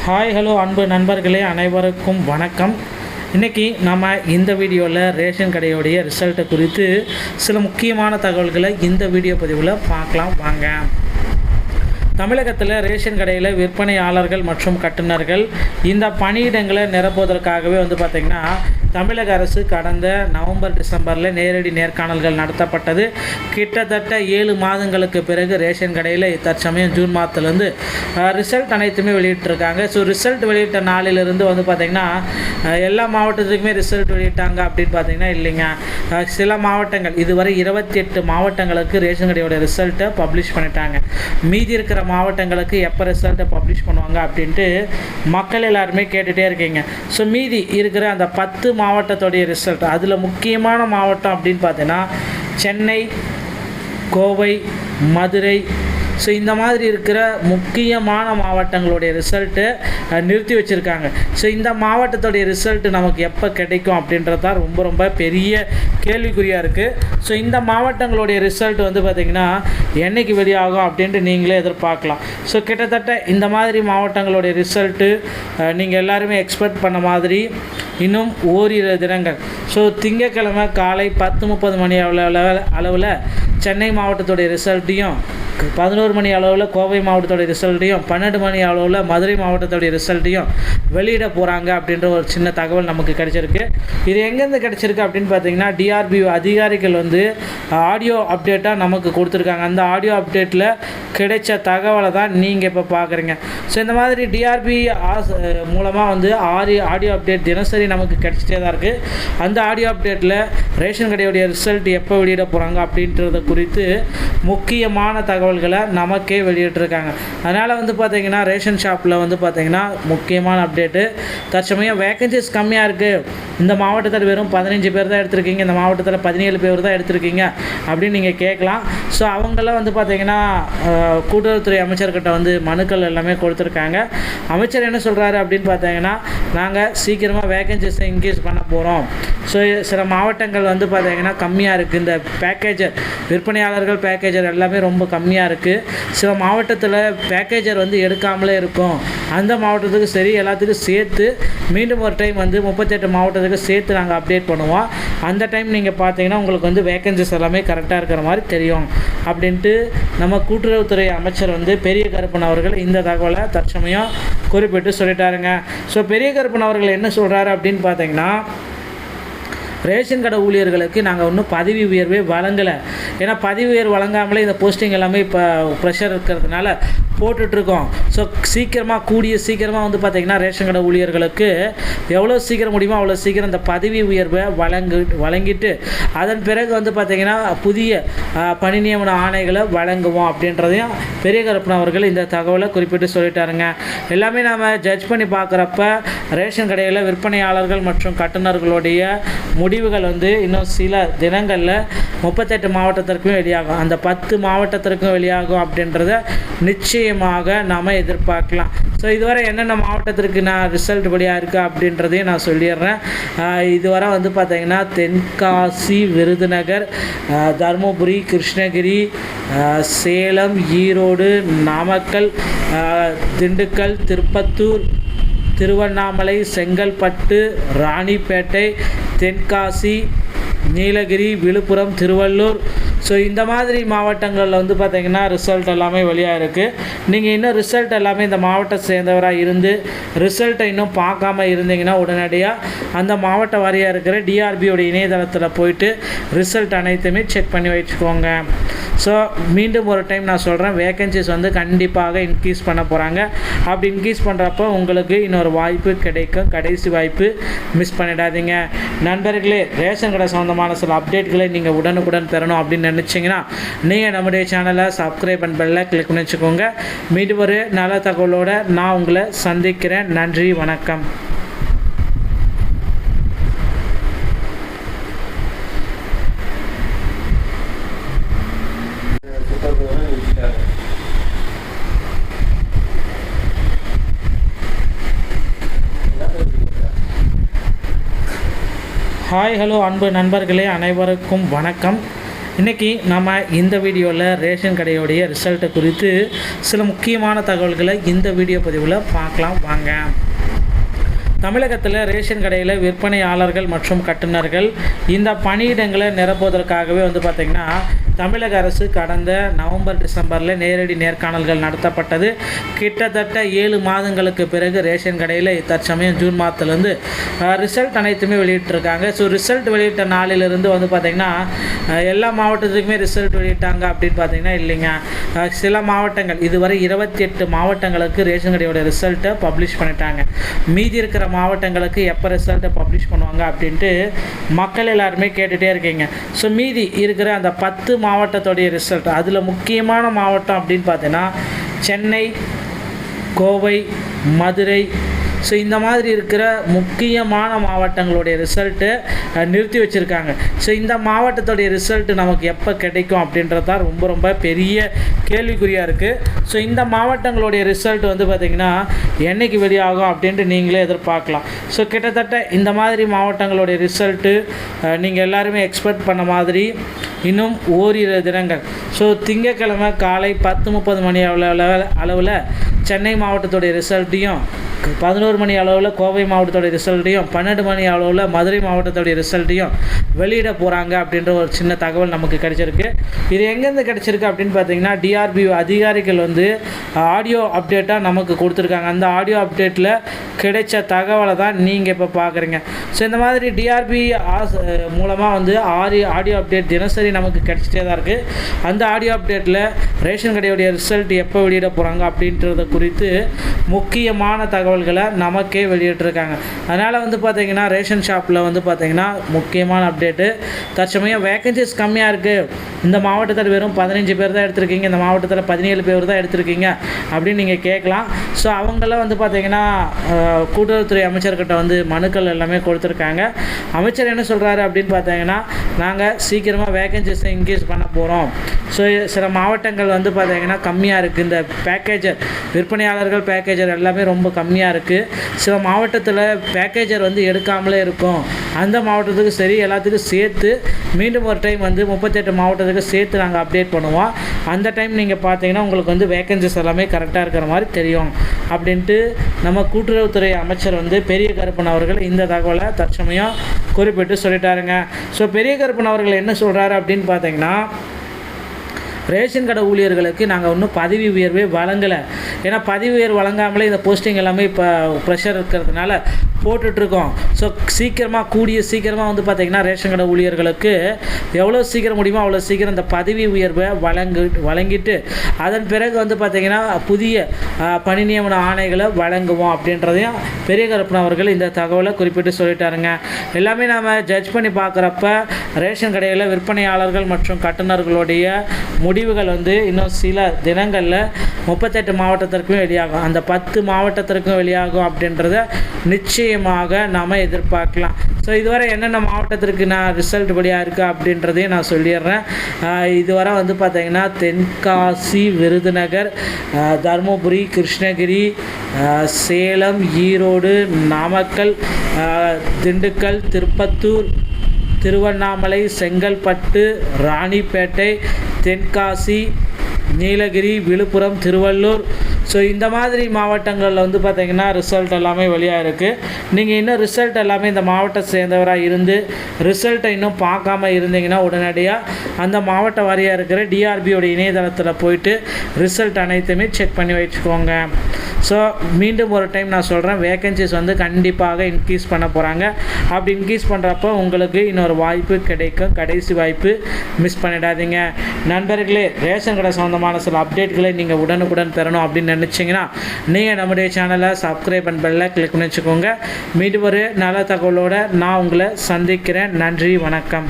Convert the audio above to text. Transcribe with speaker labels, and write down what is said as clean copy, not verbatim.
Speaker 1: Hi hello அன்பு நண்பர்களே, அனைவருக்கும் வணக்கம். இன்றைக்கி நம்ம இந்த வீடியோவில் ரேஷன் கடையோடைய ரிசல்ட்டை குறித்து சில முக்கியமான தகவல்களை இந்த வீடியோ பதிவில் பார்க்கலாம் வாங்க. தமிழகத்தில் ரேஷன் கடையில் விற்பனையாளர்கள் மற்றும் கட்டுநர்கள் இந்த பணியிடங்களை நிரப்புவதற்காகவே பார்த்திங்கன்னா தமிழக அரசு கடந்த நவம்பர் டிசம்பரில் நேரடி நேர்காணல்கள் நடத்தப்பட்டது. கிட்டத்தட்ட 7 மாதங்களுக்கு பிறகு ரேஷன் கடையில் தற்சமயம் ஜூன் மாதத்துலேருந்து ரிசல்ட் அனைத்துமே வெளியிட்டிருக்காங்க. ஸோ ரிசல்ட் வெளியிட்ட நாளிலிருந்து பார்த்திங்கன்னா எல்லா மாவட்டத்துக்குமே ரிசல்ட் வெளியிட்டாங்க அப்படின்னு பார்த்திங்கன்னா இல்லைங்க. சில மாவட்டங்கள் இதுவரை 28 மாவட்டங்களுக்கு ரேஷன் கடையோட ரிசல்ட்டை பப்ளிஷ் பண்ணிட்டாங்க. மீதி இருக்கிற மாவட்டங்களுக்கு எப்போ ரிசல்ட்டை பப்ளிஷ் பண்ணுவாங்க அப்படின்ட்டு மக்கள் எல்லாருமே கேட்டுகிட்டே இருக்கீங்க. ஸோ மீதி இருக்கிற அந்த 10 மாவட்டத்தோடைய ரிசல்ட், அதில் முக்கியமான மாவட்டம் அப்படின்னு பார்த்தீங்கன்னா சென்னை, கோவை, மதுரை, ஸோ இந்த மாதிரி இருக்கிற முக்கியமான மாவட்டங்களுடைய ரிசல்ட்டு நிறுத்தி வச்சுருக்காங்க. ஸோ இந்த மாவட்டத்துடைய ரிசல்ட்டு நமக்கு எப்போ கிடைக்கும் அப்படின்றது தான் ரொம்ப பெரிய கேள்விக்குறியாக இருக்குது. ஸோ இந்த மாவட்டங்களுடைய ரிசல்ட் பார்த்திங்கன்னா என்றைக்கு வெளியாகும் அப்படின்ட்டு நீங்களே எதிர்பார்க்கலாம். ஸோ கிட்டத்தட்ட இந்த மாதிரி மாவட்டங்களுடைய ரிசல்ட்டு நீங்கள் எல்லாருமே எக்ஸ்பெக்ட் பண்ண மாதிரி இன்னும் ஓரிரு தினங்கள், ஸோ திங்கட்கிழமை காலை 10:30 மணி அளவில் சென்னை மாவட்டத்துடைய ரிசல்ட்டையும், 11 மணி அளவில் கோவை மாவட்டத்தோடைய ரிசல்ட்டையும், 12 மணி அளவில் மதுரை மாவட்டத்தோடைய ரிசல்ட்டையும் வெளியிட போகிறாங்க அப்படின்ற ஒரு சின்ன தகவல் நமக்கு கிடைச்சிருக்கு. இது எங்கேருந்து கிடைச்சிருக்கு அப்படின்னு பார்த்தீங்கன்னா டிஆர்பி அதிகாரிகள் ஆடியோ அப்டேட்டாக நமக்கு கொடுத்துருக்காங்க. அந்த ஆடியோ அப்டேட்டில் கிடைச்ச தகவலை தான் நீங்கள் இப்போ பார்க்குறீங்க. ஸோ இந்த மாதிரி டிஆர்பி மூலமாக ஆடியோ அப்டேட் தினசரி நமக்கு கிடைச்சிட்டே தான் இருக்குது. அந்த ஆடியோ அப்டேட்டில் ரேஷன் கடையோடைய ரிசல்ட் எப்போ வெளியிட போகிறாங்க அப்படின்றத குறித்து முக்கியமான தகவல்களை நமக்கே வெளியிட்டிருக்காங்க. அதனால் பார்த்திங்கன்னா ரேஷன் ஷாப்பில் பார்த்திங்கன்னா முக்கியமான அப்டேட்டு, தற்சமயம் வேக்கன்சிஸ் கம்மியாக இருக்குது. இந்த மாவட்டத்தில் வெறும் 15 பேர் தான் எடுத்திருக்கீங்க, இந்த மாவட்டத்தில் 17 பேர் தான் எடுத்திருக்கீங்க அப்படின்னு நீங்கள் கேட்கலாம். ஸோ அவங்களாம் பார்த்திங்கன்னா கூட்டுறவுத்துறை அமைச்சர்கிட்ட மனுக்கள் எல்லாமே கொடுத்துருக்காங்க. அமைச்சர் என்ன சொல்கிறாரு அப்படின்னு பார்த்தீங்கன்னா, நாங்கள் சீக்கிரமாக வேக்கன்சிஸை இன்க்ரீஸ் பண்ண போகிறோம். ஸோ சில மாவட்டங்கள் பார்த்திங்கன்னா கம்மியாக இருக்குது. இந்த பேக்கேஜர் விற்பனையாளர்கள் பேக்கேஜர் எல்லாமே ரொம்ப கம்மியாக இருக்குது. சில மாவட்டத்தில் பேக்கேஜர் எடுக்காமலே இருக்கும். அந்த மாவட்டத்துக்கு சரி எல்லாத்துக்கும் சேர்த்து மீண்டும் ஒரு டைம் 38 மாவட்டத்துக்கு சேர்த்து நாங்கள் அப்டேட் பண்ணுவோம். அந்த டைம் நீங்கள் பார்த்தீங்கன்னா உங்களுக்கு வேக்கன்சிஸ் எல்லாமே கரெக்டாக இருக்கிற மாதிரி தெரியும் அப்படின்ட்டு நம்ம கூட்டுறவுத்துறை அமைச்சர் பெரிய கருப்பன் அவர்கள் இந்த தகவலை தற்சமயம் குறிப்பிட்டு சொல்லிட்டாருங்க. ஸோ பெரிய கருப்பன் அவர்கள் என்ன சொல்கிறாரு அப்படின்னு பார்த்தீங்கன்னா, ரேஷன் கடை ஊழியர்களுக்கு நாங்கள் இன்னும் பதவி உயர்வே வழங்கலை. ஏன்னா பதவி உயர்வு வழங்காமலே இந்த போஸ்டிங் எல்லாமே இப்போ ப்ரெஷர் இருக்கிறதுனால போட்டுட்ருக்கோம். ஸோ கூடிய சீக்கிரமாக பார்த்திங்கன்னா ரேஷன் கடை ஊழியர்களுக்கு எவ்வளோ சீக்கிரம் முடியுமோ அவ்வளோ சீக்கிரம் இந்த பதவி உயர்வை வழங்கிட்டு அதன் பிறகு பார்த்திங்கன்னா புதிய பணி நியமன ஆணைகளை வழங்குவோம் அப்படின்றதையும் பெரிய கருப்பன் அவர்கள் இந்த தகவலை குறிப்பிட்டு சொல்லிட்டாருங்க. எல்லாமே நாம் ஜட்ஜ் பண்ணி பார்க்குறப்ப ரேஷன் கடையில் விற்பனையாளர்கள் மற்றும் கட்டுநர்களுடைய முடிவுகள் இன்னும் சில தினங்களில் 38 மாவட்டத்திற்கும் வெளியாகும், அந்த 10 மாவட்டத்திற்கும் வெளியாகும் அப்படின்றத நிச்சயமாக நாம் எதிர்பார்க்கலாம். ஸோ இதுவரை என்னென்ன மாவட்டத்திற்கு நான் ரிசல்ட் வெளியாக இருக்கா அப்படின்றதையும் நான் சொல்லிடுறேன். இதுவரை பார்த்திங்கன்னா தென்காசி, விருதுநகர், தருமபுரி, கிருஷ்ணகிரி, சேலம், ஈரோடு, நாமக்கல், திண்டுக்கல், திருப்பத்தூர், திருவண்ணாமலை, செங்கல்பட்டு, ராணிப்பேட்டை, தென்காசி, நீலகிரி, விழுப்புரம், திருவள்ளூர், ஸோ இந்த மாதிரி மாவட்டங்களில் பார்த்திங்கன்னா ரிசல்ட் எல்லாமே வெளியாக இருக்குது. நீங்கள் இன்னும் ரிசல்ட் எல்லாமே இந்த மாவட்டத்தை சேர்ந்தவராக இருந்து ரிசல்ட்டை இன்னும் பார்க்காம இருந்தீங்கன்னா உடனடியாக அந்த மாவட்ட வாரியாக இருக்கிற டிஆர்பியோட இணையதளத்தில் போயிட்டு ரிசல்ட் அனைத்துமே செக் பண்ணி வச்சுக்கோங்க. ஸோ மீண்டும் ஒரு டைம் நான் சொல்கிறேன், வேக்கன்சிஸ் கண்டிப்பாக இன்க்ரீஸ் பண்ண போகிறாங்க. அப்படி இன்க்ரீஸ் பண்ணுறப்போ உங்களுக்கு இன்னொரு வாய்ப்பு கிடைக்கும், கடைசி வாய்ப்பு, மிஸ் பண்ணிடாதீங்க நண்பர்களே. ரேஷன் கடை சம்மந்தமான சில அப்டேட்களை நீங்கள் உடனுக்குடன் பெறணும் அப்படின்னு நினச்சிங்கன்னா நீங்கள் நம்முடைய சேனலை சப்ஸ்கிரைப் அண்ட் பெல்லை கிளிக் பண்ணி வச்சுக்கோங்க. மீண்டும் ஒரு நல்ல தகவலோடு நான் உங்களை சந்திக்கிறேன். நன்றி, வணக்கம். ஹாய் ஹலோ அன்பு நண்பர்களே, அனைவருக்கும் வணக்கம். இன்றைக்கி நம்ம இந்த வீடியோவில் ரேஷன் கடையோடைய ரிசல்ட்டை குறித்து சில முக்கியமான தகவல்களை இந்த வீடியோ பதிவில் பார்க்கலாம் வாங்க. தமிழகத்தில் ரேஷன் கடையில் விற்பனையாளர்கள் மற்றும் கட்டுநர்கள் இந்த பணியிடங்களை நிரப்புவதற்காகவே பார்த்திங்கன்னா தமிழக அரசு கடந்த நவம்பர் டிசம்பரில் நேரடி நேர்காணல்கள் நடத்தப்பட்டது. கிட்டத்தட்ட 7 மாதங்களுக்கு பிறகு ரேஷன் கடையில் தற்சமயம் ஜூன் மாதத்துலேருந்து ரிசல்ட் அனைத்துமே வெளியிட்டிருக்காங்க. ஸோ ரிசல்ட் வெளியிட்ட நாளிலிருந்து பார்த்திங்கன்னா எல்லா மாவட்டத்துக்குமே ரிசல்ட் வெளியிட்டாங்க அப்படின்னு பார்த்திங்கன்னா இல்லைங்க. சில மாவட்டங்கள் இதுவரை 28 மாவட்டங்களுக்கு ரேஷன் கடையோட ரிசல்ட்டை பப்ளிஷ் பண்ணிட்டாங்க. மீதி இருக்கிற மாவட்டங்களுக்கு எப்போ ரிசல்ட்டை பப்ளிஷ் பண்ணுவாங்க அப்படின்ட்டு மக்கள் எல்லாருமே கேட்டுகிட்டே இருக்கீங்க. ஸோ மீதி இருக்கிற அந்த 10 மாவட்டத்தோடைய ரிசல்ட், அதில் முக்கியமான மாவட்டம் அப்படின்னு பார்த்தீங்கன்னா சென்னை, கோவை, மதுரை, ஸோ இந்த மாதிரி இருக்கிற முக்கியமான மாவட்டங்களுடைய ரிசல்ட்டு நிறுத்தி வச்சுருக்காங்க. ஸோ இந்த மாவட்டத்துடைய ரிசல்ட்டு நமக்கு எப்போ கிடைக்கும் அப்படின்றது தான் ரொம்ப பெரிய கேள்விக்குறியாக இருக்குது. ஸோ இந்த மாவட்டங்களுடைய ரிசல்ட் பார்த்திங்கன்னா என்றைக்கு வெளியாகும் அப்படின்ட்டு நீங்களே எதிர்பார்க்கலாம். ஸோ கிட்டத்தட்ட இந்த மாதிரி மாவட்டங்களுடைய ரிசல்ட்டு நீங்கள் எல்லாருமே எக்ஸ்பெக்ட் பண்ண மாதிரி இன்னும் ஓரிரு தினங்கள், ஸோ திங்கட்கிழமை காலை 10:30 மணி அளவில் சென்னை மாவட்டத்துடைய ரிசல்ட்டையும், 11 மணி அளவில் கோவை மாவட்டத்தோடைய ரிசல்ட்டையும், 12 மணி அளவில் மதுரை மாவட்டத்தோடைய ரிசல்ட்டையும் வெளியிட போகிறாங்க அப்படின்ற ஒரு சின்ன தகவல் நமக்கு கிடைச்சிருக்கு. இது எங்கேருந்து கிடைச்சிருக்கு அப்படின்னு பார்த்தீங்கன்னா டிஆர்பி அதிகாரிகள் ஆடியோ அப்டேட்டாக நமக்கு கொடுத்துருக்காங்க. அந்த ஆடியோ அப்டேட்டில் கிடைச்ச தகவலை தான் நீங்கள் இப்போ பார்க்குறீங்க. ஸோ இந்த மாதிரி டிஆர்பி மூலமாக ஆடியோ அப்டேட் தினசரி நமக்கு கிடைச்சிட்டே தான் இருக்குது. அந்த ஆடியோ அப்டேட்டில் ரேஷன் கடையுடைய ரிசல்ட் எப்போ வெளியிட போகிறாங்க அப்படின்றத குறித்து முக்கியமான தகவல்களை நமக்கே வெளியிட்டிருக்காங்க. அதனால் பார்த்திங்கன்னா ரேஷன் ஷாப்பில் பார்த்திங்கன்னா முக்கியமான அப்டேட்டு, தற்சமயம் வேக்கன்சிஸ் கம்மியாக இருக்குது. இந்த மாவட்டத்தில் வெறும் 15 பேர் தான் எடுத்திருக்கீங்க, இந்த மாவட்டத்தில் 17 பேர் தான் எடுத்திருக்கீங்க அப்படின்னு நீங்கள் கேட்கலாம். ஸோ அவங்களாம் பார்த்திங்கன்னா கூட்டுறவுத்துறை அமைச்சர்கிட்ட மனுக்கள் எல்லாமே கொடுத்துருக்காங்க. அமைச்சர் என்ன சொல்கிறாரு அப்படின்னு பார்த்தீங்கன்னா, நாங்கள் சீக்கிரமாக வேக்கன்சிஸை இன்க்ரீஸ் பண்ண போகிறோம். ஸோ சில மாவட்டங்கள் பார்த்திங்கன்னா கம்மியாக இருக்குது. இந்த பேக்கேஜர் விற்பனையாளர்கள் பேக்கேஜர் எல்லாமே ரொம்ப கம்மியாக இருக்குது. சில மாவட்டத்தில் பேக்கேஜர் எடுக்காமலே இருக்கும். அந்த மாவட்டத்துக்கு சரி எல்லாத்துக்கும் சேர்த்து மீண்டும் ஒரு டைம் 38 மாவட்டத்துக்கு சேர்த்து நாங்கள் அப்டேட் பண்ணுவோம். அந்த டைம் நீங்கள் பார்த்தீங்கன்னா உங்களுக்கு வேக்கன்சிஸ் எல்லாமே கரெக்டாக இருக்கிற மாதிரி தெரியும் அப்படின்ட்டு நம்ம கூட்டுறவுத்துறை அமைச்சர் பெரிய கருப்பன் அவர்கள் இந்த தகவலை தற்சமயம் குறிப்பிட்டு சொல்லிட்டாருங்க. ஸோ பெரிய கருப்பன் அவர்கள் என்ன சொல்கிறாரு அப்படின்னு பார்த்தீங்கன்னா, ரேஷன் கடை ஊழியர்களுக்கு நாங்கள் இன்னும் பதவி உயர்வே வழங்கலை. ஏன்னா பதவி உயர்வு வழங்காமலே இந்த போஸ்டிங் எல்லாமே இப்போ ப்ரெஷர் இருக்கிறதுனால போட்டுட்ருக்கோம். ஸோ கூடிய சீக்கிரமாக பார்த்திங்கன்னா ரேஷன் கடை ஊழியர்களுக்கு எவ்வளோ சீக்கிரம் முடியுமோ அவ்வளோ சீக்கிரம் இந்த பதவி உயர்வை வழங்கிட்டு அதன் பிறகு பார்த்திங்கன்னா புதிய பணி நியமன ஆணைகளை வழங்குவோம் அப்படின்றதையும் பெரிய கருப்பன் அவர்கள் இந்த தகவலை குறிப்பிட்டு சொல்லிட்டாருங்க. எல்லாமே நாம் ஜட்ஜ் பண்ணி பார்க்குறப்ப ரேஷன் கடையில் விற்பனையாளர்கள் மற்றும் கட்டுநர்களுடைய முடிவுகள் இன்னும் சில தினங்களில் 38 மாவட்டத்திற்கும் வெளியாகும், அந்த 10 மாவட்டத்திற்கும் வெளியாகும் அப்படின்றத நிச்சயமாக நாம் எதிர்பார்க்கலாம். ஸோ இதுவரை என்னென்ன மாவட்டத்திற்கு நான் ரிசல்ட் வெளியாக இருக்குது அப்படின்றதையும் நான் சொல்லிடுறேன். இதுவரை பார்த்திங்கன்னா தென்காசி, விருதுநகர், தருமபுரி, கிருஷ்ணகிரி, சேலம், ஈரோடு, நாமக்கல், திண்டுக்கல், திருப்பத்தூர், திருவண்ணாமலை, செங்கல்பட்டு, ராணிப்பேட்டை, தென்காசி, நீலகிரி, விழுப்புரம், திருவள்ளூர், ஸோ இந்த மாதிரி மாவட்டங்களில் பார்த்திங்கன்னா ரிசல்ட் எல்லாமே வெளியாக இருக்குது. நீங்கள் இன்னும் ரிசல்ட் எல்லாமே இந்த மாவட்டத்தை சேர்ந்தவராக இருந்து ரிசல்ட்டை இன்னும் பார்க்காம இருந்தீங்கன்னா உடனடியாக அந்த மாவட்ட வாரியாக இருக்கிற டிஆர்பியோட இணையதளத்தில் போயிட்டு ரிசல்ட் அனைத்துமே செக் பண்ணி வச்சுக்கோங்க. ஸோ மீண்டும் ஒரு டைம் நான் சொல்கிறேன், வேக்கன்சிஸ் கண்டிப்பாக இன்க்ரீஸ் பண்ண போகிறாங்க. அப்படி இன்க்ரீஸ் பண்ணுறப்போ உங்களுக்கு இன்னொரு வாய்ப்பு கிடைக்கும், கடைசி வாய்ப்பு, மிஸ் பண்ணிடாதீங்க. நண்பர்களே, ரேஷன் கடை சம்மந்தமான சில அப்டேட்களை நீங்கள் உடனுக்குடன் பெறணும் அப்படின்னு நினச்சிங்கன்னா நீங்கள் நம்முடைய சேனலை சப்ஸ்கிரைப் அண்ட் பெல்லை கிளிக் பண்ணி வச்சுக்கோங்க. மீண்டும் ஒரு நல்ல தகவலோடு நான் உங்களை சந்திக்கிறேன். நன்றி, வணக்கம்.